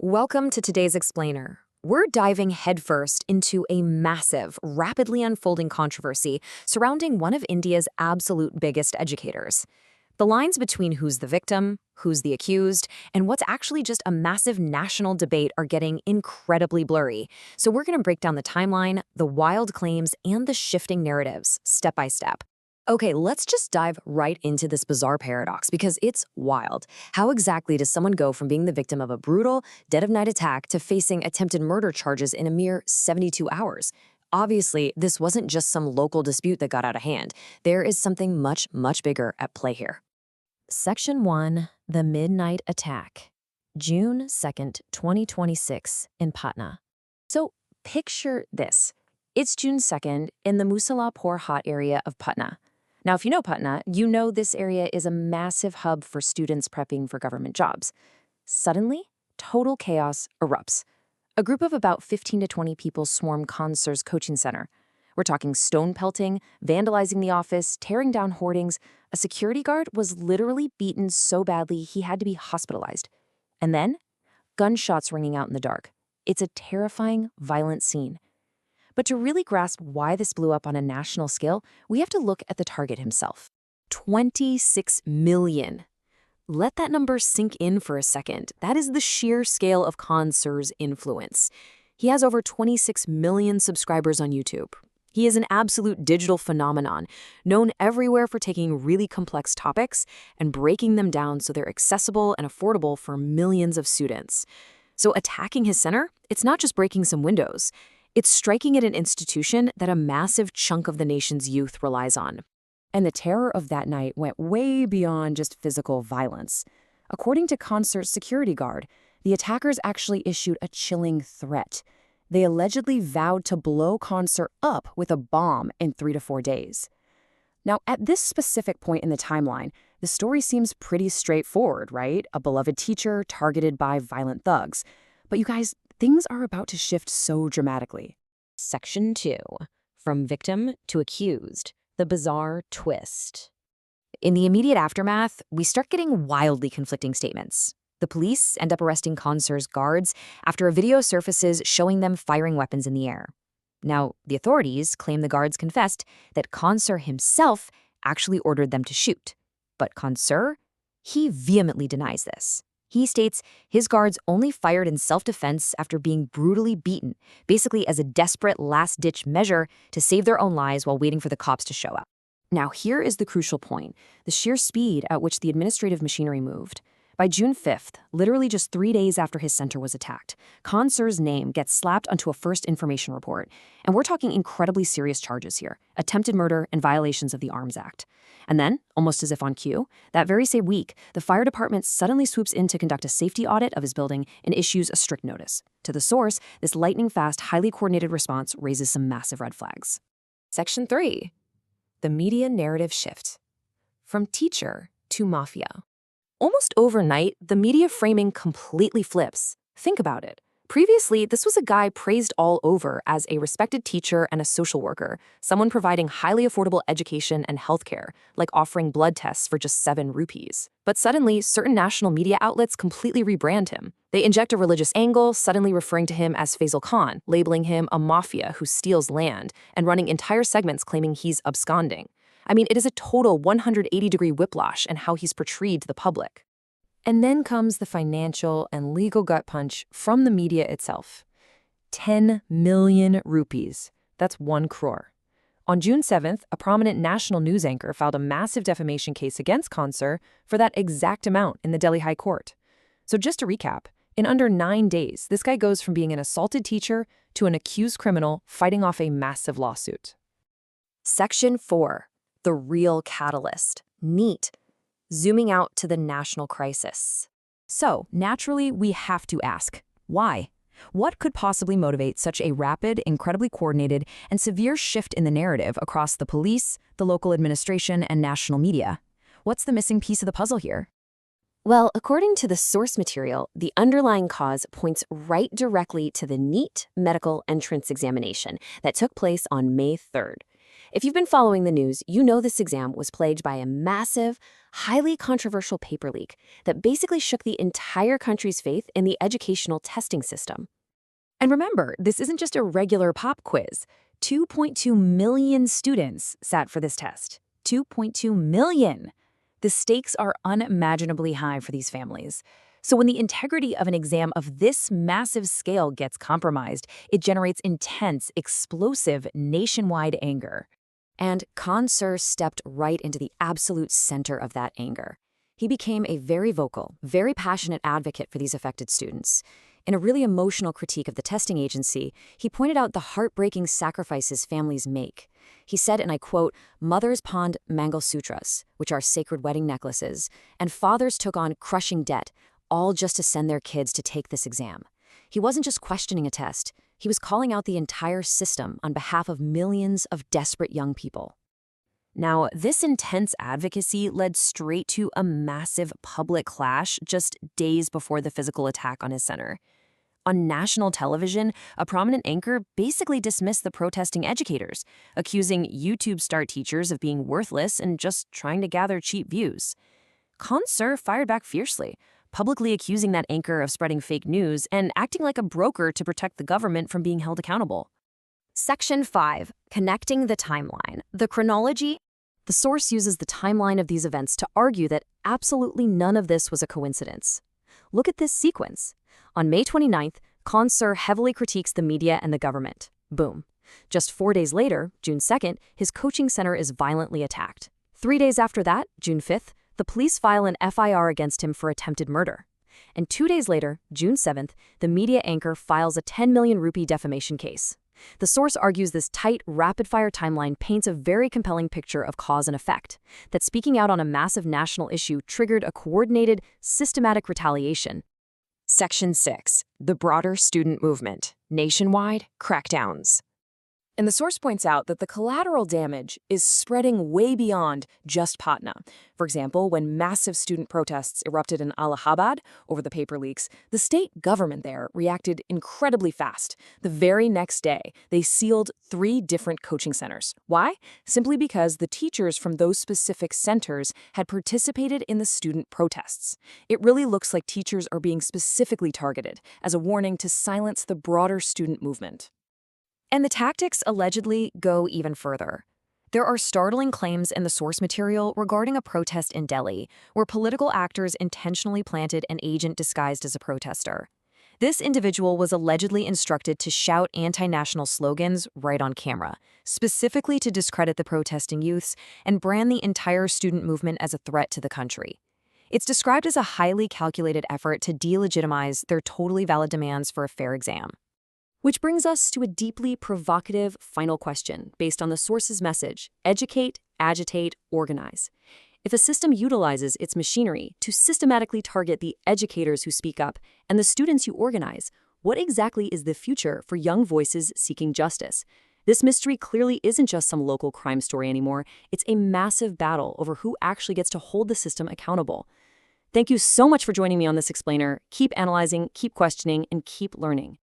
Welcome to today's Explainer. We're diving headfirst into a massive, rapidly unfolding controversy surrounding one of India's absolute biggest educators. The lines between who's the victim, who's the accused, and what's actually just a massive national debate are getting incredibly blurry. So we're going to break down the timeline, the wild claims, and the shifting narratives, step by step. Okay, let's just dive right into this bizarre paradox because it's wild. How exactly does someone go from being the victim of a brutal, dead-of-night attack to facing attempted murder charges in a mere 72 hours? Obviously, this wasn't just some local dispute that got out of hand. There is something much, much bigger at play here. Section 1. The Midnight Attack. June 2nd, 2026, in Patna. So, picture this. It's June 2nd in the Musalapur Hot area of Patna. Now, if you know Patna, you know this area is a massive hub for students prepping for government jobs. Suddenly, total chaos erupts. A group of about 15 to 20 people swarm Khansur's coaching center. We're talking stone pelting, vandalizing the office, tearing down hoardings. A security guard was literally beaten so badly he had to be hospitalized. And then, gunshots ringing out in the dark. It's a terrifying, violent scene. But to really grasp why this blew up on a national scale, we have to look at the target himself. 26 million. Let that number sink in for a second. That is the sheer scale of Khansur's influence. He has over 26 million subscribers on YouTube. He is an absolute digital phenomenon, known everywhere for taking really complex topics and breaking them down so they're accessible and affordable for millions of students. So attacking his center, it's not just breaking some windows. It's striking at an institution that a massive chunk of the nation's youth relies on. And the terror of that night went way beyond just physical violence. According to Khansur's security guard, the attackers actually issued a chilling threat. They allegedly vowed to blow Khansur up with a bomb in 3 to 4 days. Now, at this specific point in the timeline, the story seems pretty straightforward, right? A beloved teacher targeted by violent thugs. But you guys, things are about to shift so dramatically. Section 2. From victim to accused. The bizarre twist. In the immediate aftermath, we start getting wildly conflicting statements. The police end up arresting Khansur's guards after a video surfaces showing them firing weapons in the air. Now, the authorities claim the guards confessed that Khansur himself actually ordered them to shoot. But Khansur, he vehemently denies this. He states his guards only fired in self-defense after being brutally beaten, basically as a desperate last-ditch measure to save their own lives while waiting for the cops to show up. Now, here is the crucial point, the sheer speed at which the administrative machinery moved. By June 5th, literally just 3 days after his center was attacked, Khansur's name gets slapped onto a first information report. And we're talking incredibly serious charges here, attempted murder and violations of the Arms Act. And then, almost as if on cue, that very same week, the fire department suddenly swoops in to conduct a safety audit of his building and issues a strict notice. To the source, this lightning-fast, highly coordinated response raises some massive red flags. Section 3. The media narrative shift. From teacher to mafia. Almost overnight, the media framing completely flips. Think about it. Previously, this was a guy praised all over as a respected teacher and a social worker, someone providing highly affordable education and healthcare, like offering blood tests for just 7 rupees. But suddenly, certain national media outlets completely rebrand him. They inject a religious angle, suddenly referring to him as Faisal Khan, labeling him a mafia who steals land, and running entire segments claiming he's absconding. I mean, it is a total 180-degree whiplash in how he's portrayed to the public. And then comes the financial and legal gut punch from the media itself. 10 million rupees. That's 1 crore. On June 7th, a prominent national news anchor filed a massive defamation case against Khansur for that exact amount in the Delhi High Court. So just to recap, in under 9 days, this guy goes from being an assaulted teacher to an accused criminal fighting off a massive lawsuit. Section 4. The real catalyst. NEET. Zooming out to the national crisis. So, naturally, we have to ask, why? What could possibly motivate such a rapid, incredibly coordinated, and severe shift in the narrative across the police, the local administration, and national media? What's the missing piece of the puzzle here? Well, according to the source material, the underlying cause points right directly to the NEET medical entrance examination that took place on May 3rd. If you've been following the news, you know this exam was plagued by a massive, highly controversial paper leak that basically shook the entire country's faith in the educational testing system. And remember, this isn't just a regular pop quiz. 2.2 million students sat for this test. 2.2 million! The stakes are unimaginably high for these families. So when the integrity of an exam of this massive scale gets compromised, it generates intense, explosive, nationwide anger. And Khan Sir stepped right into the absolute center of that anger. He became a very vocal, very passionate advocate for these affected students. In a really emotional critique of the testing agency, he pointed out the heartbreaking sacrifices families make. He said, and I quote, "Mothers pawned Mangalsutras, which are sacred wedding necklaces, and fathers took on crushing debt, all just to send their kids to take this exam." He wasn't just questioning a test. He was calling out the entire system on behalf of millions of desperate young people. Now, this intense advocacy led straight to a massive public clash just days before the physical attack on his center. On national television, a prominent anchor basically dismissed the protesting educators, accusing YouTube star teachers of being worthless and just trying to gather cheap views. Khan Sir fired back fiercely, publicly accusing that anchor of spreading fake news and acting like a broker to protect the government from being held accountable. Section 5. Connecting the timeline. The chronology. The source uses the timeline of these events to argue that absolutely none of this was a coincidence. Look at this sequence. On May 29th, Khan Sir heavily critiques the media and the government. Boom. Just 4 days later, June 2nd, his coaching center is violently attacked. 3 days after that, June 5th, the police file an FIR against him for attempted murder. And 2 days later, June 7th, the media anchor files a 10 million rupee defamation case. The source argues this tight, rapid-fire timeline paints a very compelling picture of cause and effect, that speaking out on a massive national issue triggered a coordinated, systematic retaliation. Section 6. The broader student movement. Nationwide crackdowns. And the source points out that the collateral damage is spreading way beyond just Patna. For example, when massive student protests erupted in Allahabad over the paper leaks, the state government there reacted incredibly fast. The very next day, they sealed 3 different coaching centers. Why? Simply because the teachers from those specific centers had participated in the student protests. It really looks like teachers are being specifically targeted as a warning to silence the broader student movement. And the tactics allegedly go even further. There are startling claims in the source material regarding a protest in Delhi, where political actors intentionally planted an agent disguised as a protester. This individual was allegedly instructed to shout anti-national slogans right on camera, specifically to discredit the protesting youths and brand the entire student movement as a threat to the country. It's described as a highly calculated effort to delegitimize their totally valid demands for a fair exam. Which brings us to a deeply provocative final question based on the source's message: educate, agitate, organize. If a system utilizes its machinery to systematically target the educators who speak up and the students you organize, what exactly is the future for young voices seeking justice? This mystery clearly isn't just some local crime story anymore. It's a massive battle over who actually gets to hold the system accountable. Thank you so much for joining me on this explainer. Keep analyzing, keep questioning, and keep learning.